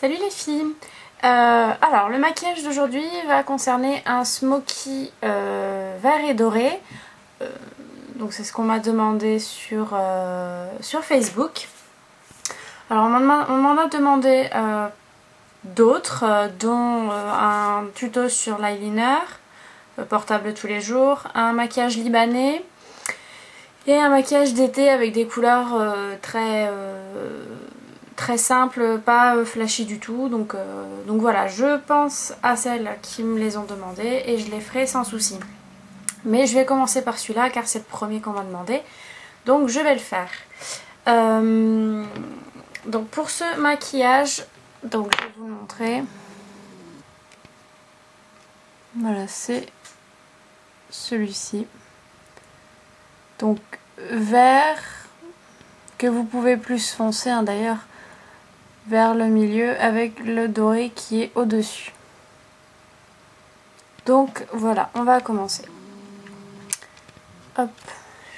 Salut les filles. Alors le maquillage d'aujourd'hui va concerner un smoky vert et doré. Donc c'est ce qu'on m'a demandé sur Facebook. Alors on m'en a demandé d'autres, dont un tuto sur l'eyeliner portable tous les jours, un maquillage libanais et un maquillage d'été avec des couleurs très simples, pas flashy du tout. Donc voilà, je pense à celles qui me les ont demandées et je les ferai sans souci. Mais je vais commencer par celui-là car c'est le premier qu'on m'a demandé. Donc je vais le faire. Donc pour ce maquillage, donc je vais vous le montrer. Voilà, c'est celui-ci. Donc vert, que vous pouvez plus foncer hein, d'ailleurs, vers le milieu avec le doré qui est au-dessus. Donc voilà, on va commencer. Hop,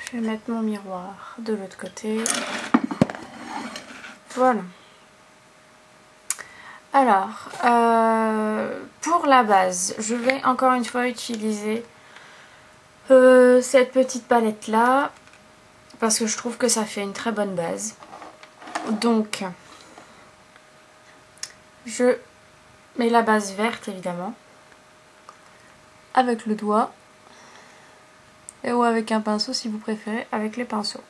je vais mettre mon miroir de l'autre côté. Voilà. Alors, pour la base, je vais encore une fois utiliser cette petite palette là parce que je trouve que ça fait une très bonne base. Donc, je mets la base verte évidemment avec le doigt ou avec un pinceau si vous préférez, avec les pinceaux.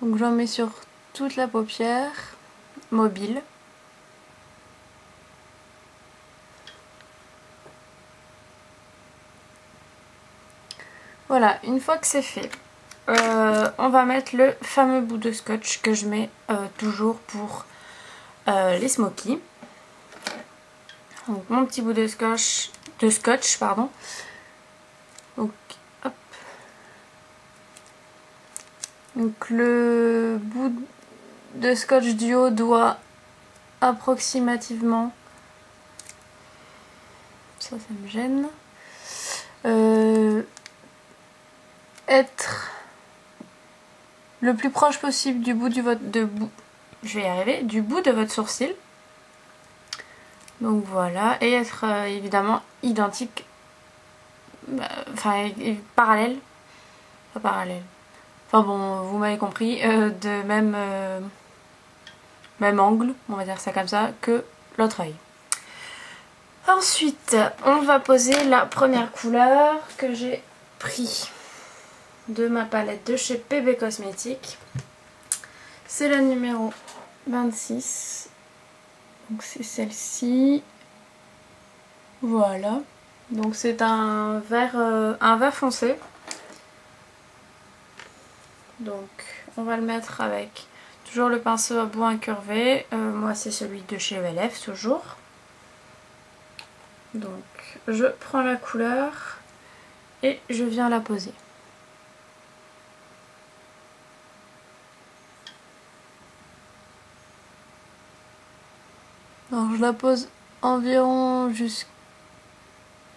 Donc j'en mets sur toute la paupière mobile. Voilà, une fois que c'est fait, on va mettre le fameux bout de scotch que je mets toujours pour les smokies. Donc mon petit bout de scotch, pardon. Donc, hop. Donc le bout de scotch du haut doit approximativement, ça me gêne, être le plus proche possible du bout du bout de votre sourcil. Donc voilà, et être évidemment identique, enfin parallèle, pas parallèle, enfin bon vous m'avez compris, de même angle, on va dire ça comme ça, que l'autre œil. Ensuite on va poser la première couleur que j'ai pris de ma palette de chez PB Cosmetics. C'est la numéro 26. Donc c'est celle-ci. Voilà. Donc c'est un vert foncé. Donc on va le mettre avec toujours le pinceau à bout incurvé. Moi c'est celui de chez ELF toujours. Donc je prends la couleur et je viens la poser. Alors je la pose environ jusqu'à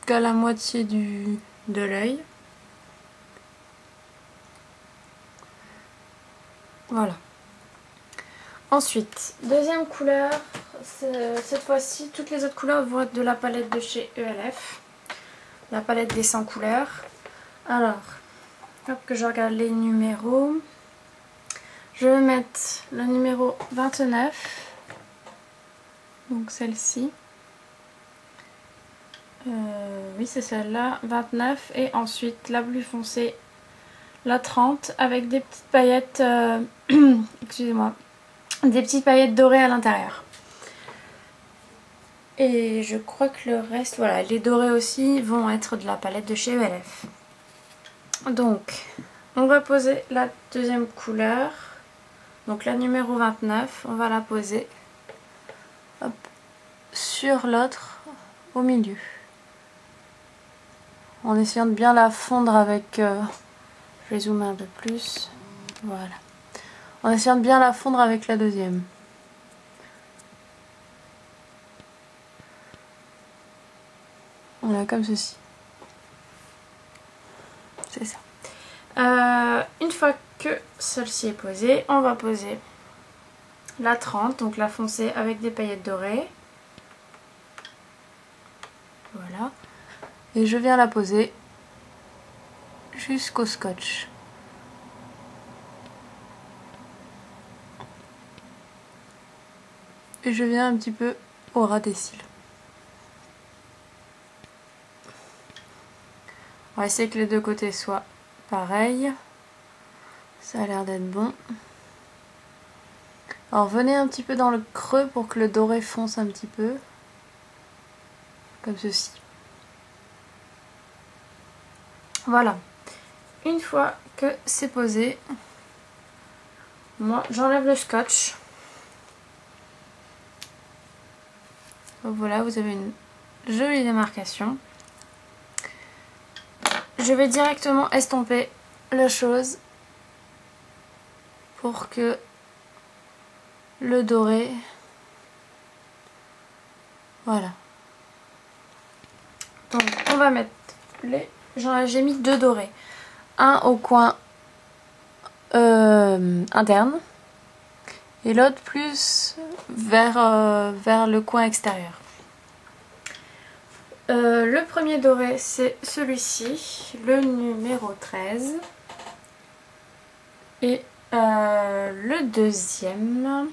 la moitié de l'œil. Voilà. Ensuite, deuxième couleur, cette fois-ci, toutes les autres couleurs vont être de la palette de chez ELF. La palette des 100 couleurs. Alors, hop, que je regarde les numéros. Je vais mettre le numéro 29. Donc celle-ci. Oui, c'est celle-là, 29. Et ensuite, la plus foncée, la 30, avec des petites paillettes... excusez-moi. Des petites paillettes dorées à l'intérieur. Et je crois que le reste, voilà, les dorés aussi vont être de la palette de chez ELF. Donc, on va poser la deuxième couleur. Donc la numéro 29, on va la poser hop, sur l'autre au milieu. En essayant de bien la fondre avec... je vais zoomer un peu plus. Voilà. En essayant de bien la fondre avec la deuxième. Voilà, comme ceci. C'est ça. Une fois que celle-ci est posée, on va poser la 30, donc la foncée avec des paillettes dorées. Voilà. Et je viens la poser jusqu'au scotch. Et je viens un petit peu au ras des cils. On va essayer que les deux côtés soient pareils. Ça a l'air d'être bon. Alors venez un petit peu dans le creux pour que le doré fonce un petit peu. Comme ceci. Voilà. Une fois que c'est posé, moi j'enlève le scotch. Donc voilà, vous avez une jolie démarcation. Je vais directement estomper la chose pour que le doré, voilà. Donc on va mettre les, j'ai mis 2 dorés, un au coin interne et l'autre plus vers le coin extérieur. Le premier doré c'est celui-ci, le numéro 13, et le deuxième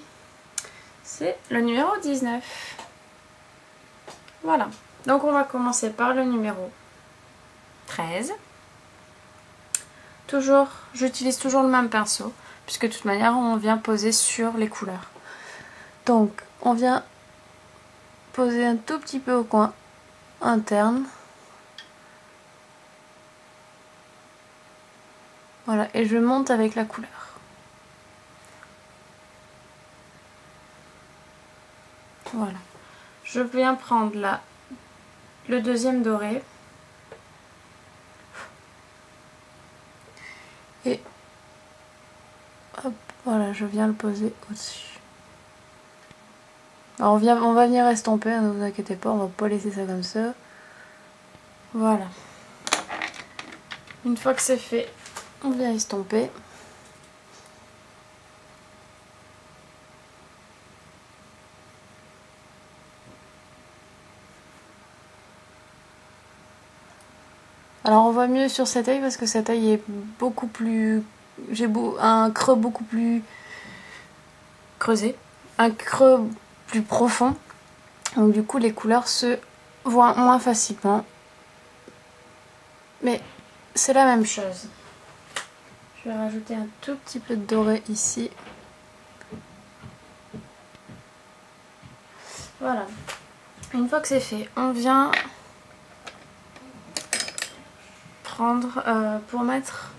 c'est le numéro 19. Voilà, donc on va commencer par le numéro 13. Toujours, j'utilise toujours le même pinceau, puisque de toute manière on vient poser sur les couleurs. Donc on vient poser un tout petit peu au coin interne. Voilà, et je monte avec la couleur. Voilà. Je viens prendre là le deuxième doré. Et hop, voilà, je viens le poser au-dessus. Alors on va venir estomper, hein, ne vous inquiétez pas, on va pas laisser ça comme ça. Voilà. Une fois que c'est fait, on vient estomper. Alors on voit mieux sur cette œil parce que cette œil est beaucoup plus... J'ai un creux beaucoup plus creusé, un creux plus profond. Donc du coup les couleurs se voient moins facilement. Mais c'est la même chose. Je vais rajouter un tout petit peu de doré ici. Voilà. Une fois que c'est fait, on vient prendre pour mettre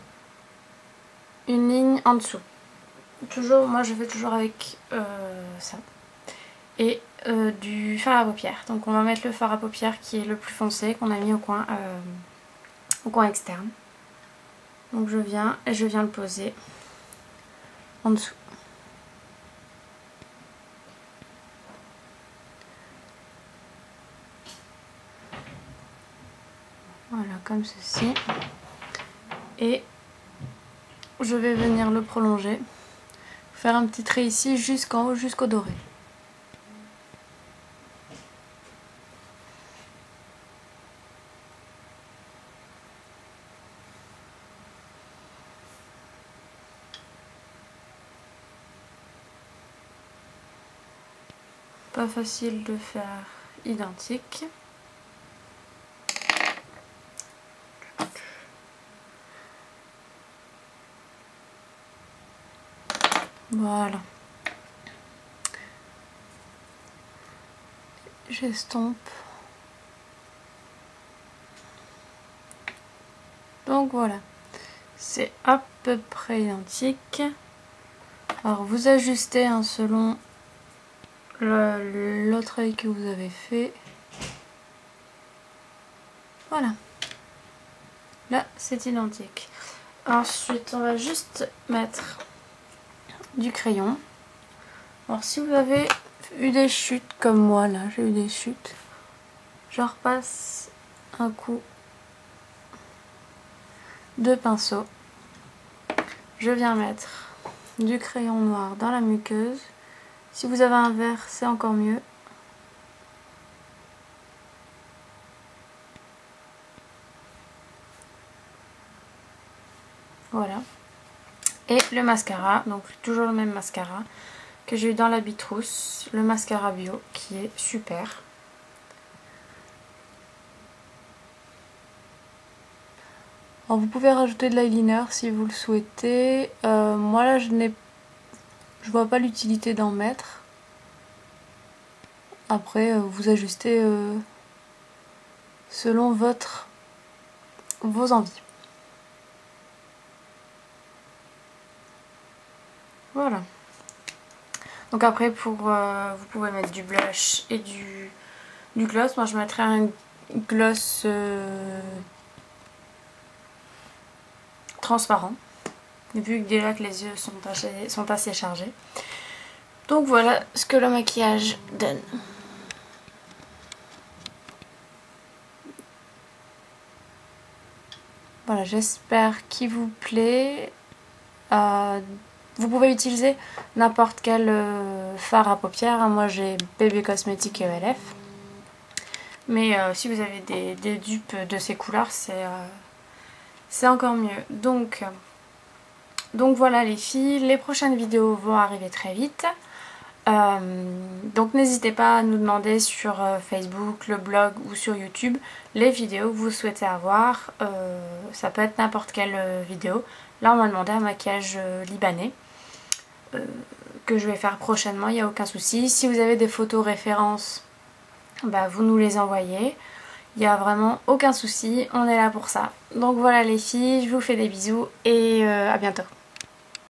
une ligne en dessous. Toujours, moi je fais toujours avec ça. Et du fard à paupières. Donc on va mettre le fard à paupières qui est le plus foncé, qu'on a mis au coin externe. Donc je viens et je viens le poser en dessous. Voilà, comme ceci. Et je vais venir le prolonger. Faire un petit trait ici jusqu'en haut, jusqu'au doré. Pas facile de faire identique. Voilà. J'estompe. Donc voilà. C'est à peu près identique. Alors vous ajustez hein, selon l'autre œil que vous avez fait. Voilà. Là c'est identique. Ensuite on va juste mettre du crayon. Alors si vous avez eu des chutes comme moi là, j'ai eu des chutes, je repasse un coup de pinceau. Je viens mettre du crayon noir dans la muqueuse Si vous avez un verre, c'est encore mieux. Voilà. Et le mascara, donc toujours le même mascara que j'ai eu dans la Bitrousse, le mascara bio qui est super. Alors vous pouvez rajouter de l'eyeliner si vous le souhaitez. Moi là je vois pas l'utilité d'en mettre. Après vous ajustez selon vos envies. Voilà. Donc après vous pouvez mettre du blush et du gloss. Moi je mettrais un gloss transparent, vu que déjà que les yeux sont assez chargés. Donc voilà ce que le maquillage donne. Voilà, j'espère qu'il vous plaît. Vous pouvez utiliser n'importe quel fard à paupières. Moi j'ai Bébé Cosmétique et ELF. Mais si vous avez des dupes de ces couleurs, c'est encore mieux. Donc voilà les filles, les prochaines vidéos vont arriver très vite. Donc n'hésitez pas à nous demander sur Facebook, le blog ou sur YouTube les vidéos que vous souhaitez avoir. Ça peut être n'importe quelle vidéo. Là on m'a demandé un maquillage libanais que je vais faire prochainement, il n'y a aucun souci. Si vous avez des photos références, bah, vous nous les envoyez. Il n'y a vraiment aucun souci, on est là pour ça. Donc voilà les filles, je vous fais des bisous et à bientôt.